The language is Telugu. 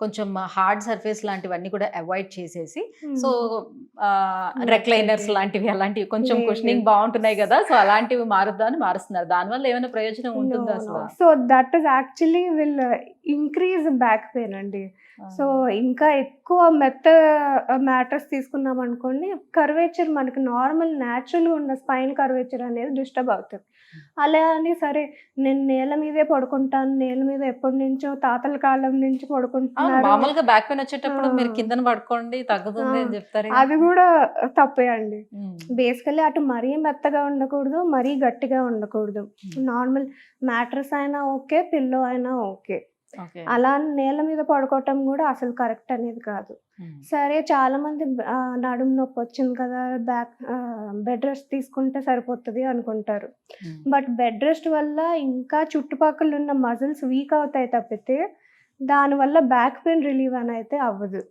కొంచెం హార్డ్ సర్ఫేస్ లాంటివన్నీ కూడా అవాయిడ్ చేసేసి సో రెక్లైనర్స్ మెత్తటి. లాంటివి అలాంటివి కొంచెం లేదు, కుషనింగ్ లేదు. బాగుంటున్నాయి కదా, సో అలాంటివి మారుద్దామని మారుస్తున్నారు. దానివల్ల ఏమైనా ప్రయోజనం నో, ఉంటుందా నో. అసలు? So that is actually will increase back pain అండి. సో ఇంకా ఎక్కువ మెత్త మ్యాటర్స్ తీసుకున్నాం అనుకోండి, కర్వేచర్ మనకి నార్మల్ న్యాచురల్గా ఉన్న స్పైన్ కర్వేచర్ అనేది డిస్టర్బ్ అవుతుంది. అలా అని సరే నేను నేల మీదే పడుకుంటాను, నేల మీద ఎప్పటి నుంచో తాతల కాలం నుంచి అవును, పడుకుంటున్నారు. మామూలుగా బ్యాక్ పెయిన్ వచ్చేటప్పుడు ఆ. మీరు కిందన పడుకోండి తగ్గుతుంది అని చెప్తారు కదా. అది కూడా తప్పే అండి. ఉమ్, బేసికల్లీ అటు మరీ మెత్తగా ఉండకూడదు, మరీ గట్టిగా ఉండకూడదు. నార్మల్ మ్యాట్రెస్ అయినా ఓకే, పిల్లో అయినా ఓకే. ఓకే. అలా అని నేల మీద పడుకోవటం కూడా అసలు కరెక్ట్ అనేది కాదు. ఉమ్, సరే చాలామంది నడుము నొప్పి వచ్చింది కదా, బెడ్ రెస్ట్ తీసుకుంటే సరిపోతుంది అనుకుంటారు. ఉమ్. బట్ బెడ్ రెస్ట్ వల్ల ఇంకా చుట్టుపక్కల ఉన్న మజిల్స్ వీక్ అవుతాయి తప్పితే దానివల్ల బ్యాక్ పెయిన్ రిలీవ్ అని అయితే అవ్వదు.